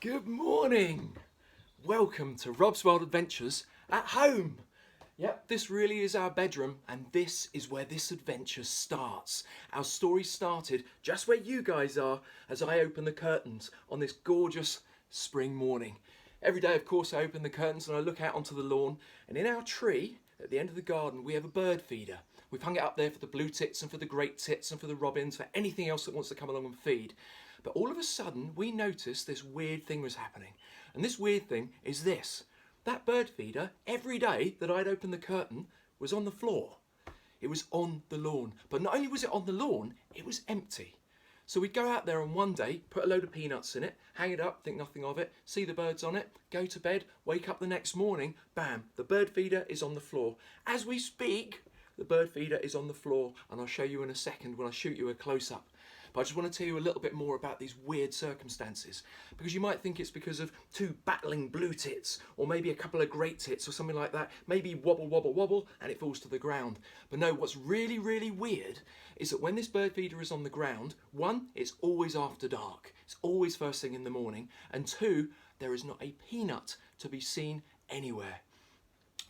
Good morning! Welcome to Rob's Wild Adventures at home. Yep, this really is our bedroom, and this is where this adventure starts. Our story started just where you guys are as I open the curtains on this gorgeous spring morning. Every day, of course, I open the curtains and I look out onto the lawn, and in our tree at the end of the garden we have a bird feeder. We've hung it up there for the blue tits and for the great tits and for the robins, for anything else that wants to come along and feed. But all of a sudden we noticed this weird thing was happening. And this weird thing is this. That bird feeder, every day that I'd open the curtain, was on the floor. It was on the lawn. But not only was it on the lawn, it was empty. So we'd go out there on one day, put a load of peanuts in it, hang it up, think nothing of it, see the birds on it, go to bed, wake up the next morning, bam, the bird feeder is on the floor. As we speak, the bird feeder is on the floor, and I'll show you in a second when I shoot you a close-up. But I just want to tell you a little bit more about these weird circumstances, because you might think it's because of two battling blue tits, or maybe a couple of great tits or something like that. Maybe wobble, wobble, wobble, and it falls to the ground. But no, what's really, really weird is that when this bird feeder is on the ground, one, it's always after dark. It's always first thing in the morning. And two, there is not a peanut to be seen anywhere.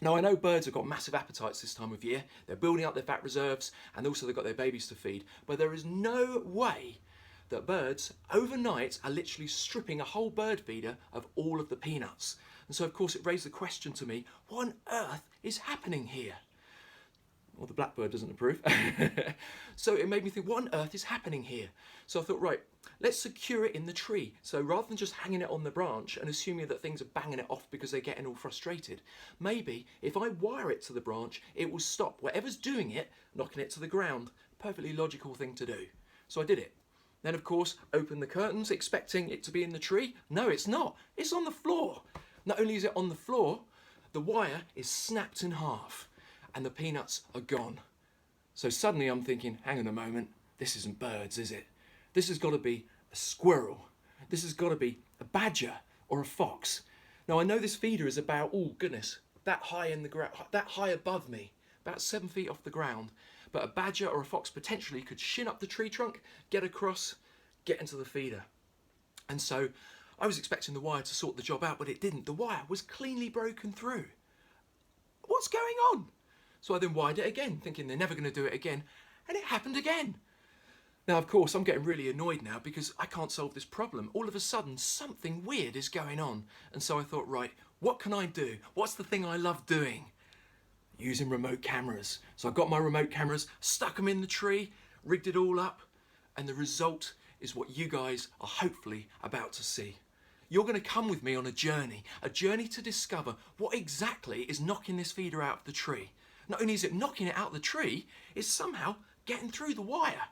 Now, I know birds have got massive appetites this time of year. They're building up their fat reserves, and also they've got their babies to feed. But there is no way that birds overnight are literally stripping a whole bird feeder of all of the peanuts. And so, of course, it raised the question to me, what on earth is happening here? Well, the blackbird doesn't approve. So it made me think, what on earth is happening here? So I thought, right, let's secure it in the tree. So rather than just hanging it on the branch and assuming that things are banging it off because they're getting all frustrated, maybe if I wire it to the branch, it will stop whatever's doing it, knocking it to the ground. Perfectly logical thing to do. So I did it. Then, of course, opened the curtains, expecting it to be in the tree. No, it's not. It's on the floor. Not only is it on the floor, the wire is snapped in half, and the peanuts are gone. So suddenly I'm thinking, hang on a moment, this isn't birds, is it? This has got to be a squirrel. This has got to be a badger or a fox. Now I know this feeder is about, oh goodness, that high in the ground, that high above me, about 7 feet off the ground. But a badger or a fox potentially could shin up the tree trunk, get across, get into the feeder. And so I was expecting the wire to sort the job out, but it didn't. The wire was cleanly broken through. What's going on? So I then wired it again, thinking they're never going to do it again, and it happened again. Now, of course, I'm getting really annoyed now because I can't solve this problem. All of a sudden, something weird is going on. And so I thought, right, what can I do? What's the thing I love doing? Using remote cameras. So I got my remote cameras, stuck them in the tree, rigged it all up, and the result is what you guys are hopefully about to see. You're going to come with me on a journey to discover what exactly is knocking this feeder out of the tree. Not only is it knocking it out of the tree, it's somehow getting through the wire.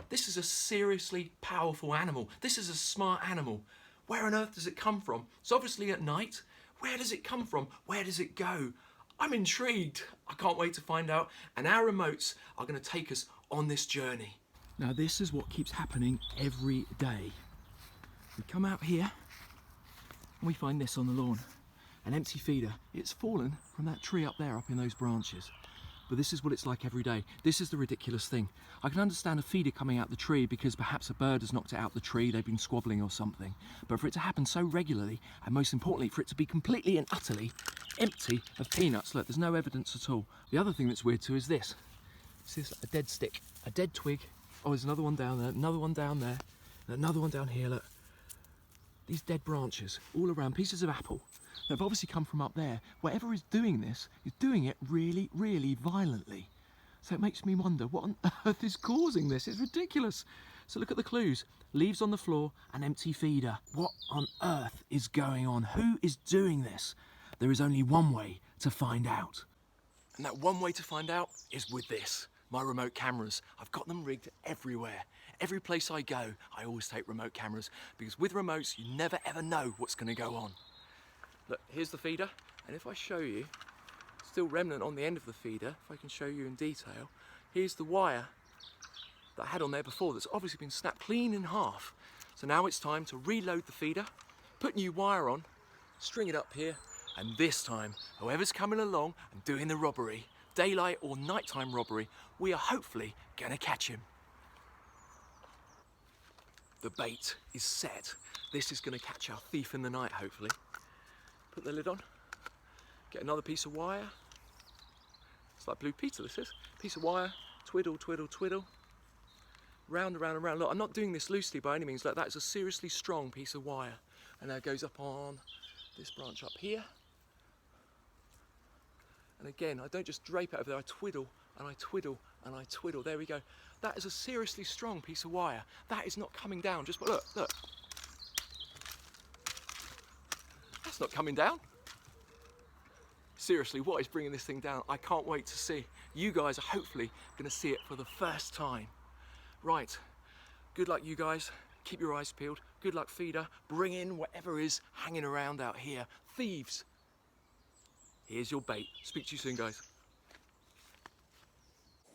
This is a seriously powerful animal. This is a smart animal. Where on earth does it come from? It's obviously at night. Where does it come from? Where does it go? I'm intrigued. I can't wait to find out. And our remotes are going to take us on this journey. Now, this is what keeps happening every day. We come out here and we find this on the lawn. An empty feeder. It's fallen from that tree up there, up in those branches. But this is what it's like every day. This is the ridiculous thing. I can understand a feeder coming out the tree because perhaps a bird has knocked it out the tree, they've been squabbling or something. But for it to happen so regularly, and most importantly, for it to be completely and utterly empty of peanuts, look, there's no evidence at all. The other thing that's weird too is this. See this, a dead stick, a dead twig. Oh, there's another one down there, another one down there, and another one down here, look. These dead branches all around, pieces of apple. They've obviously come from up there. Whatever is doing this is doing it really, really violently. So it makes me wonder, what on earth is causing this? It's ridiculous. So look at the clues. Leaves on the floor, an empty feeder. What on earth is going on? Who is doing this? There is only one way to find out. And that one way to find out is with this, my remote cameras. I've got them rigged everywhere. Every place I go, I always take remote cameras, because with remotes, you never ever know what's going to go on. Look, here's the feeder, and if I show you, still remnant on the end of the feeder, if I can show you in detail, here's the wire that I had on there before that's obviously been snapped clean in half. So now it's time to reload the feeder, put new wire on, string it up here, and this time, whoever's coming along and doing the robbery, daylight or nighttime robbery, we are hopefully going to catch him. The bait is set. This is going to catch our thief in the night, hopefully. Put the lid on. Get another piece of wire. It's like Blue Peter, this is. Piece of wire. Twiddle, twiddle, twiddle. Round and round and round. Look, I'm not doing this loosely by any means. Look, that is a seriously strong piece of wire. And now it goes up on this branch up here. And again, I don't just drape it over there. I twiddle and I twiddle and I twiddle. There we go. That is a seriously strong piece of wire. That is not coming down. Just look, look. That's not coming down. Seriously, what is bringing this thing down? I can't wait to see. You guys are hopefully going to see it for the first time. Right, good luck you guys. Keep your eyes peeled. Good luck feeder. Bring in whatever is hanging around out here. Thieves. Here's your bait. Speak to you soon, guys.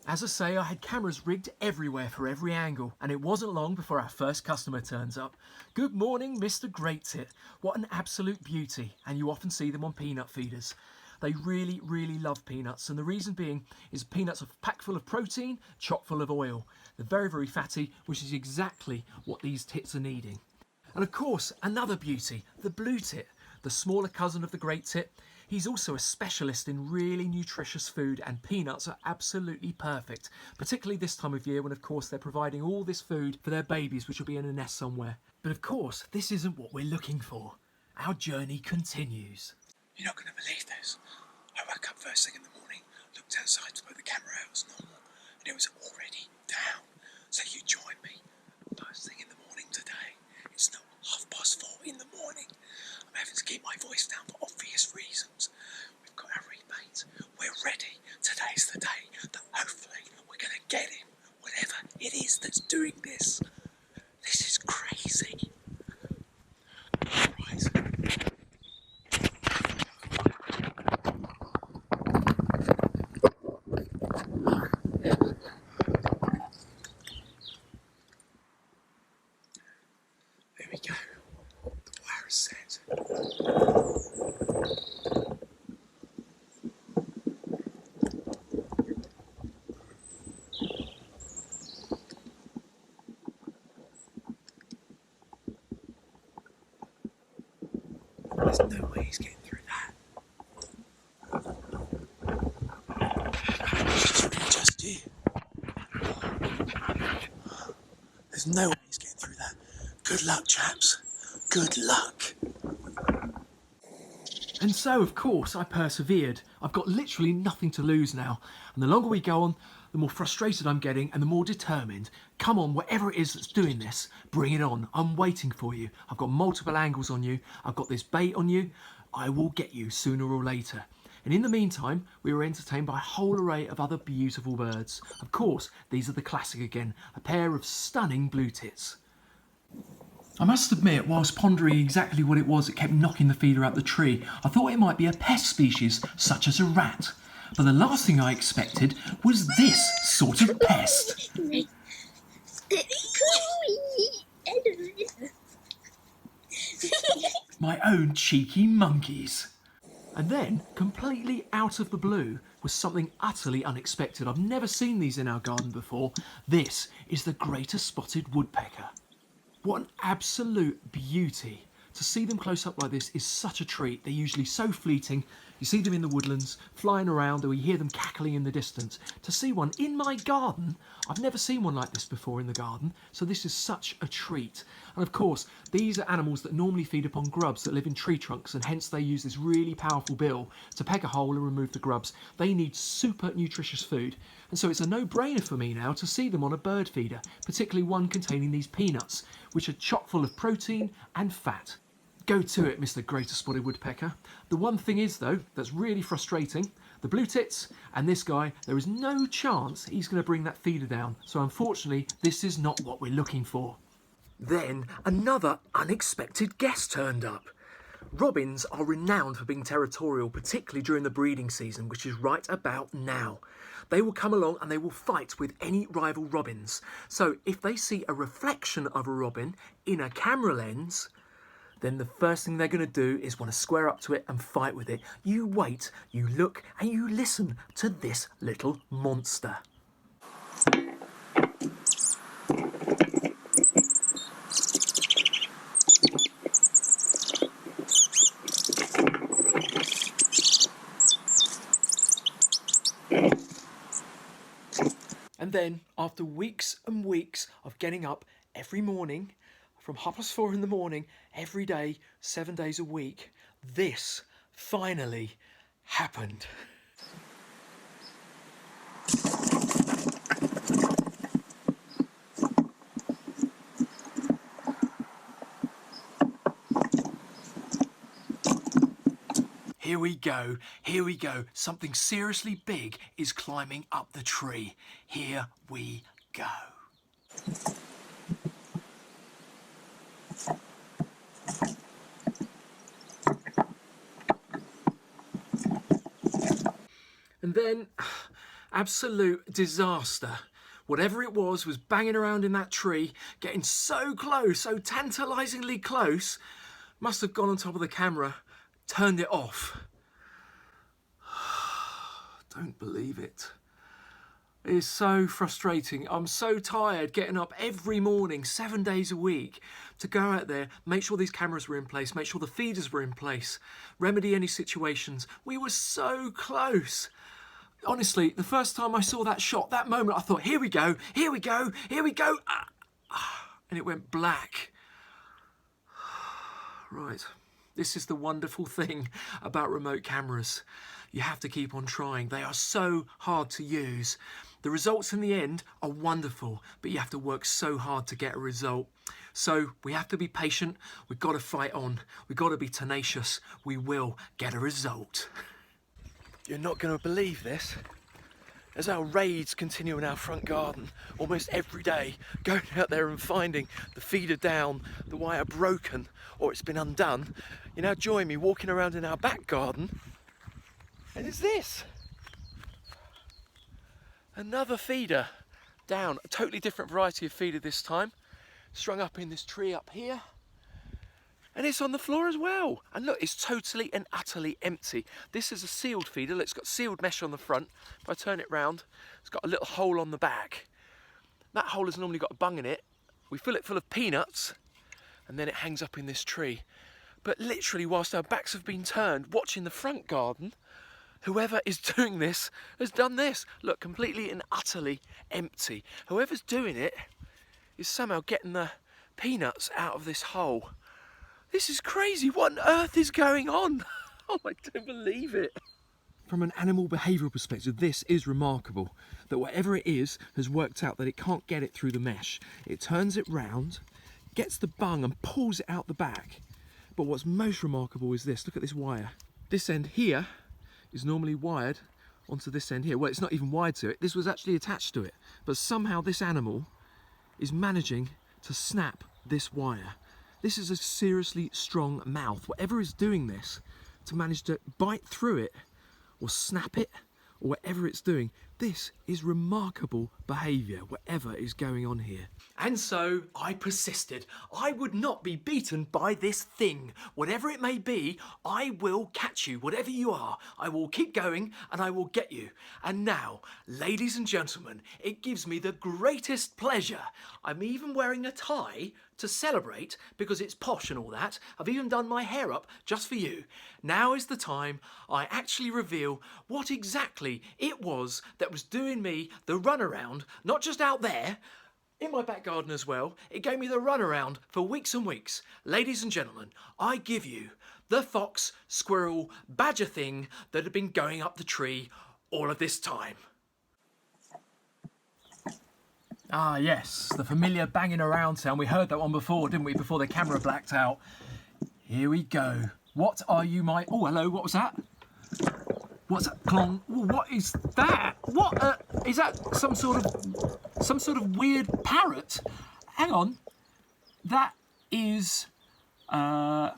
As I say, I had cameras rigged everywhere for every angle, and it wasn't long before our first customer turns up. Good morning, Mr. Great Tit. What an absolute beauty, and you often see them on peanut feeders. They really, really love peanuts, and the reason being is peanuts are packed full of protein, chock full of oil. They're very, very fatty, which is exactly what these tits are needing. And of course, another beauty, the blue tit, the smaller cousin of the great tit. He's also a specialist in really nutritious food, and peanuts are absolutely perfect, particularly this time of year when, of course, they're providing all this food for their babies, which will be in a nest somewhere. But of course, this isn't what we're looking for. Our journey continues. You're not going to believe this. I woke up first thing in the morning, looked outside to put the camera out as normal, and it was already down. So you join me first thing in the morning today. It's not 4:30 in the morning. I'm having to keep my voice down for obvious reasons. We've got our rebate. We're ready. Today's the day that hopefully we're going to get him, whatever it is that's doing this. This is crazy. Right. There we go. The wire is set. There's no way he's getting through that. Just here. There's no way he's getting through that. Good luck, chaps. Good luck. And so, of course, I persevered. I've got literally nothing to lose now. And the longer we go on, the more frustrated I'm getting and the more determined. Come on, whatever it is that's doing this, bring it on. I'm waiting for you. I've got multiple angles on you. I've got this bait on you. I will get you sooner or later. And in the meantime, we were entertained by a whole array of other beautiful birds. Of course, these are the classic again, a pair of stunning blue tits. I must admit, whilst pondering exactly what it was that kept knocking the feeder out the tree, I thought it might be a pest species, such as a rat. But the last thing I expected was this sort of pest. My own cheeky monkeys. And then, completely out of the blue, was something utterly unexpected. I've never seen these in our garden before. This is the greater spotted woodpecker. What an absolute beauty. To see them close up like this is such a treat. They're usually so fleeting. You see them in the woodlands, flying around, or you hear them cackling in the distance. To see one in my garden, I've never seen one like this before in the garden, so this is such a treat. And of course, these are animals that normally feed upon grubs that live in tree trunks, and hence they use this really powerful bill to peg a hole and remove the grubs. They need super nutritious food, and so it's a no-brainer for me now to see them on a bird feeder, particularly one containing these peanuts, which are chock full of protein and fat. Go to it, Mr. Greater Spotted Woodpecker. The one thing is, though, that's really frustrating, the blue tits and this guy, there is no chance he's going to bring that feeder down. So unfortunately, this is not what we're looking for. Then another unexpected guest turned up. Robins are renowned for being territorial, particularly during the breeding season, which is right about now. They will come along and they will fight with any rival robins. So if they see a reflection of a robin in a camera lens, then the first thing they're going to do is want to square up to it and fight with it. You wait, you look, and you listen to this little monster. And then, after weeks and weeks of getting up every morning, from 4:30 in the morning, every day, 7 days a week, this finally happened. Here we go. Something seriously big is climbing up the tree. Here we go. And then, absolute disaster. Whatever it was banging around in that tree, getting so close, so tantalisingly close, must have gone on top of the camera, turned it off. Don't believe it. It is so frustrating. I'm so tired getting up every morning, 7 days a week, to go out there, make sure these cameras were in place, make sure the feeders were in place, remedy any situations. We were so close. Honestly, the first time I saw that shot, that moment, I thought, here we go, here we go, here we go. And it went black. Right. This is the wonderful thing about remote cameras. You have to keep on trying. They are so hard to use. The results in the end are wonderful, but you have to work so hard to get a result. So we have to be patient. We've got to fight on. We've got to be tenacious. We will get a result. You're not going to believe this. As our raids continue in our front garden, almost every day, going out there and finding the feeder down, the wire broken, or it's been undone, you now join me walking around in our back garden, and it's this. Another feeder down, a totally different variety of feeder this time, strung up in this tree up here. And it's on the floor as well. And look, it's totally and utterly empty. This is a sealed feeder. It's got sealed mesh on the front. If I turn it round, it's got a little hole on the back. That hole has normally got a bung in it. We fill it full of peanuts, and then it hangs up in this tree. But literally, whilst our backs have been turned, watching the front garden, whoever is doing this has done this. Look, completely and utterly empty. Whoever's doing it is somehow getting the peanuts out of this hole. This is crazy. What on earth is going on? Oh, I don't believe it. From an animal behavioural perspective, this is remarkable. That whatever it is has worked out that it can't get it through the mesh. It turns it round, gets the bung and pulls it out the back. But what's most remarkable is this. Look at this wire. This end here is normally wired onto this end here. Well, it's not even wired to it. This was actually attached to it. But somehow this animal is managing to snap this wire. This is a seriously strong mouth. Whatever is doing this, to manage to bite through it or snap it or whatever it's doing, this is remarkable behaviour, whatever is going on here. And so I persisted. I would not be beaten by this thing. Whatever it may be, I will catch you. Whatever you are, I will keep going and I will get you. And now, ladies and gentlemen, it gives me the greatest pleasure. I'm even wearing a tie to celebrate because it's posh and all that. I've even done my hair up just for you. Now is the time I actually reveal what exactly it was that was doing me the runaround, not just out there, in my back garden as well. It gave me the runaround for weeks and weeks. Ladies and gentlemen, I give you the fox, squirrel, badger thing that had been going up the tree all of this time. Ah yes, the familiar banging around sound. We heard that one before, didn't we, before the camera blacked out. Here we go. What are you, my... Oh, hello, what was that? What's that? Clong. What is that? What is that? Some sort of weird parrot? Hang on. That is. There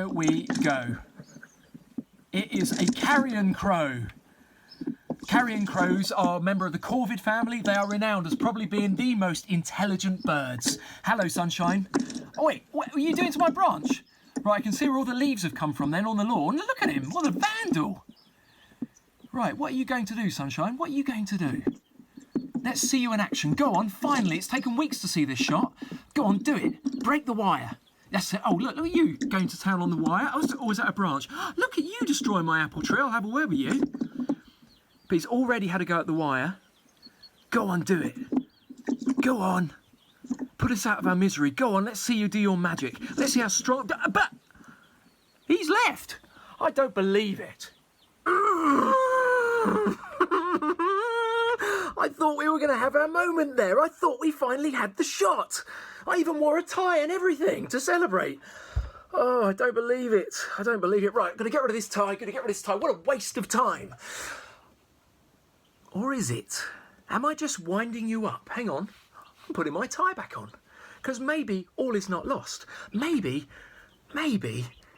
we go. It is a carrion crow. Carrion crows are a member of the corvid family. They are renowned as probably being the most intelligent birds. Hello, Sunshine. Oh wait, what are you doing to my branch? Right, I can see where all the leaves have come from then on the lawn. Look at him, what a vandal. Right, what are you going to do, Sunshine? What are you going to do? Let's see you in action. Go on, finally, it's taken weeks to see this shot. Go on, do it. Break the wire. That's it. Oh, look at you going to town on the wire. Or was that a branch? Look at you destroying my apple tree. I'll have a word with you. But he's already had a go at the wire. Go on, do it. Go on. Put us out of our misery. Go on, let's see you do your magic. Let's see how strong... But he's left. I don't believe it. I thought we were going to have our moment there. I thought we finally had the shot. I even wore a tie and everything to celebrate. Oh, I don't believe it. I don't believe it. Right, I'm going to get rid of this tie. What a waste of time. Or is it? Am I just winding you up? Hang on. I'm putting my tie back on. Because maybe all is not lost. Maybe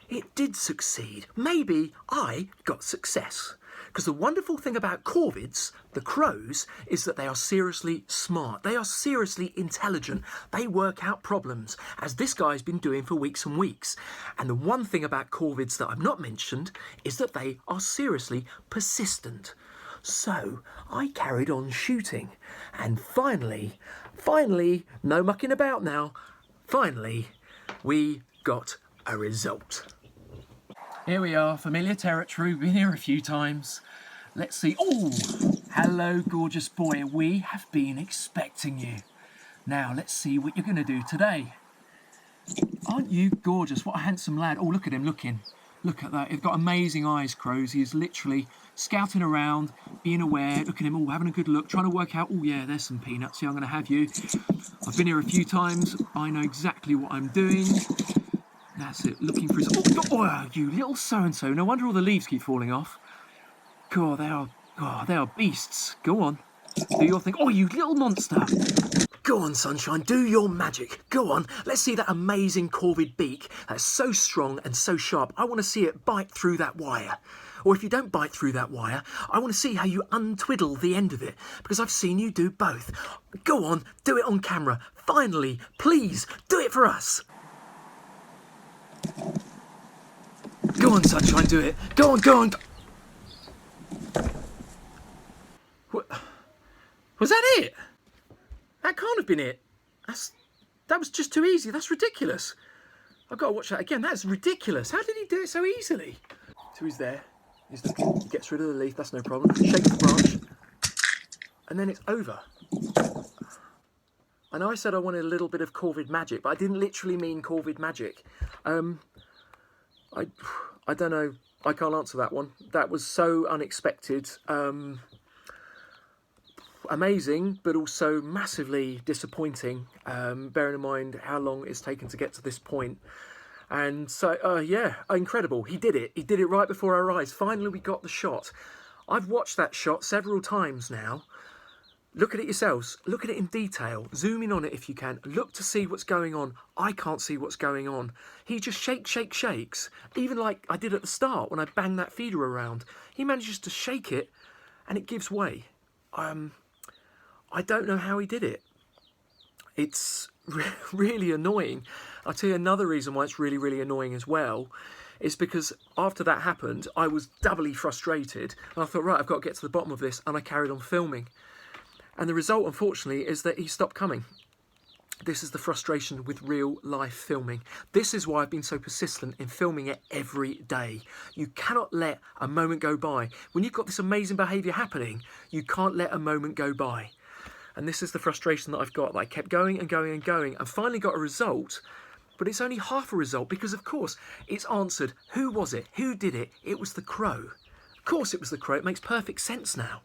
it did succeed. Maybe I got success. Because the wonderful thing about corvids, the crows, is that they are seriously smart. They are seriously intelligent. They work out problems, as this guy's been doing for weeks and weeks. And the one thing about corvids that I've not mentioned is that they are seriously persistent. So I carried on shooting. And finally, no mucking about now, finally, we got a result. Here we are, familiar territory. We've been here a few times. Let's see. Oh, hello, gorgeous boy. We have been expecting you. Now, let's see what you're going to do today. Aren't you gorgeous? What a handsome lad. Oh, look at him looking. Look at that. He's got amazing eyes, Crows. He is literally scouting around, being aware. Look at him, all having a good look, trying to work out, oh, yeah, there's some peanuts. Yeah, I'm going to have you. I've been here a few times. I know exactly what I'm doing. That's it, looking for his... Oh, you little so-and-so. No wonder all the leaves keep falling off. God, they are beasts. Go on. Do your thing. Oh, you little monster. Go on, Sunshine, do your magic. Go on, let's see that amazing corvid beak that's so strong and so sharp. I want to see it bite through that wire. Or if you don't bite through that wire, I want to see how you untwiddle the end of it, because I've seen you do both. Go on, do it on camera. Finally, please, do it for us. Go on, Sunshine, do it. Go on, go on. What? Was that it? That can't have been it. That was just too easy. That's ridiculous. I've got to watch that again. That's ridiculous. How did he do it so easily? So he's there. He's looking. He gets rid of the leaf. That's no problem. Shakes the branch. And then it's over. I know I said I wanted a little bit of corvid magic, but I didn't literally mean corvid magic. I don't know. I can't answer that one. That was so unexpected. Amazing, but also massively disappointing, bearing in mind how long it's taken to get to this point. And so, yeah, incredible. He did it. He did it right before our eyes. Finally, we got the shot. I've watched that shot several times now. Look at it yourselves. Look at it in detail. Zoom in on it if you can. Look to see what's going on. I can't see what's going on. He just shakes. Even like I did at the start when I banged that feeder around. He manages to shake it and it gives way. I don't know how he did it. It's really annoying. I'll tell you another reason why it's really, really annoying as well, is because after that happened, I was doubly frustrated. And I thought, right, I've got to get to the bottom of this. And I carried on filming. And the result, unfortunately, is that he stopped coming. This is the frustration with real life filming. This is why I've been so persistent in filming it every day. You cannot let a moment go by. When you've got this amazing behaviour happening, you can't let a moment go by. And this is the frustration that I've got. That I kept going and going and going and finally got a result, but it's only half a result because, of course, it's answered. Who was it? Who did it? It was the crow. Of course it was the crow. It makes perfect sense now.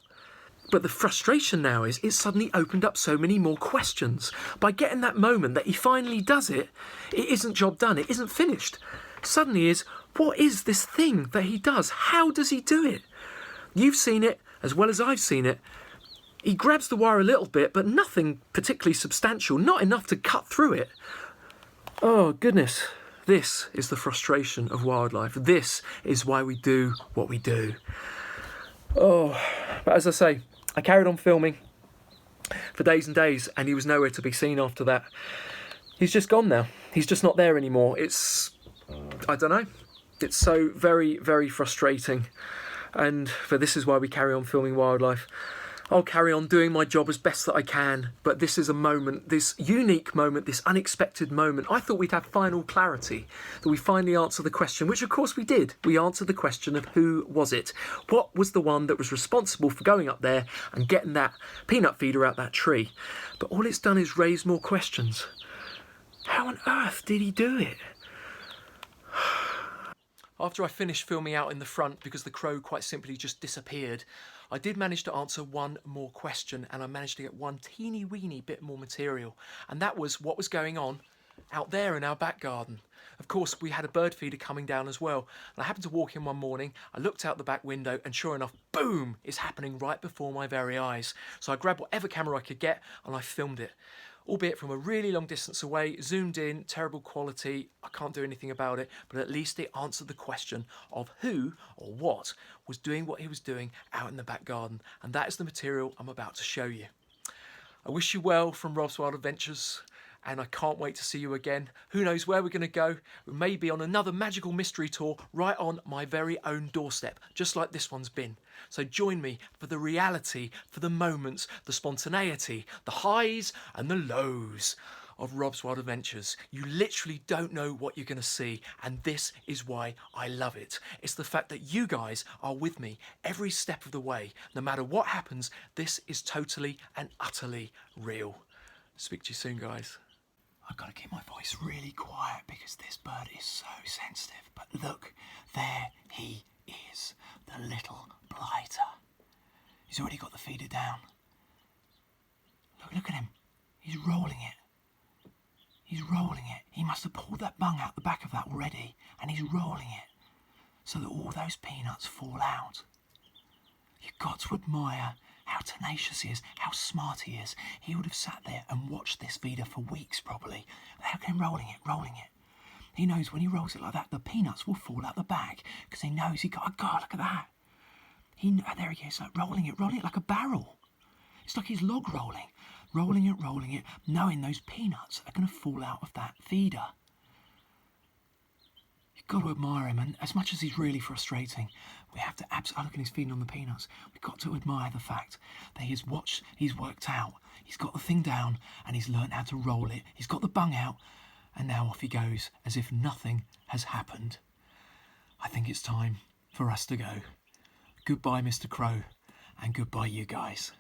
But the frustration now is it's suddenly opened up so many more questions. By getting that moment that he finally does it, it isn't job done. It isn't finished. Suddenly is, what is this thing that he does? How does he do it? You've seen it as well as I've seen it. He grabs the wire a little bit, but nothing particularly substantial, not enough to cut through it. Oh, goodness. This is the frustration of wildlife. This is why we do what we do. Oh, but as I say, I carried on filming for days and days, and he was nowhere to be seen after that. He's just gone now. He's just not there anymore. I don't know. It's so very, very frustrating. But this is why we carry on filming wildlife. I'll carry on doing my job as best that I can, but this is a moment, this unique moment, this unexpected moment. I thought we'd have final clarity, that we finally answer the question, which of course we did. We answered the question of who was it? What was the one that was responsible for going up there and getting that peanut feeder out that tree? But all it's done is raise more questions. How on earth did he do it? After I finished filming out in the front, because the crow quite simply just disappeared, I did manage to answer one more question, and I managed to get one teeny weeny bit more material. And that was what was going on out there in our back garden. Of course, we had a bird feeder coming down as well. And I happened to walk in one morning, I looked out the back window, and sure enough, boom, it's happening right before my very eyes. So I grabbed whatever camera I could get and I filmed it. Albeit from a really long distance away, zoomed in, terrible quality, I can't do anything about it, but at least it answered the question of who or what was doing what he was doing out in the back garden. And that is the material I'm about to show you. I wish you well from Rob's Wild Adventures, and I can't wait to see you again. Who knows where we're going to go? We may be on another magical mystery tour right on my very own doorstep, just like this one's been. So join me for the reality, for the moments, the spontaneity, the highs and the lows of Rob's Wild Adventures. You literally don't know what you're going to see, and this is why I love it. It's the fact that you guys are with me every step of the way. No matter what happens, this is totally and utterly real. Speak to you soon, guys. I've got to keep my voice really quiet because this bird is so sensitive. But look, there he is, the little blighter. He's already got the feeder down. Look at him. He's rolling it. He's rolling it. He must have pulled that bung out the back of that already, and he's rolling it so that all those peanuts fall out. You've got to admire how tenacious he is, how smart he is. He would have sat there and watched this feeder for weeks probably. Look at him rolling it. He knows when he rolls it like that, the peanuts will fall out the bag because he knows he got, oh God, look at that. There he is, like rolling it like a barrel. It's like he's log rolling it, knowing those peanuts are going to fall out of that feeder. You've got to admire him, and as much as he's really frustrating, we have to absolutely look at his feeding on the peanuts. We've got to admire the fact that he's worked out, he's got the thing down, and he's learned how to roll it. He's got the bung out, and now off he goes as if nothing has happened. I think it's time for us to go. Goodbye, Mr. Crow, and goodbye, you guys.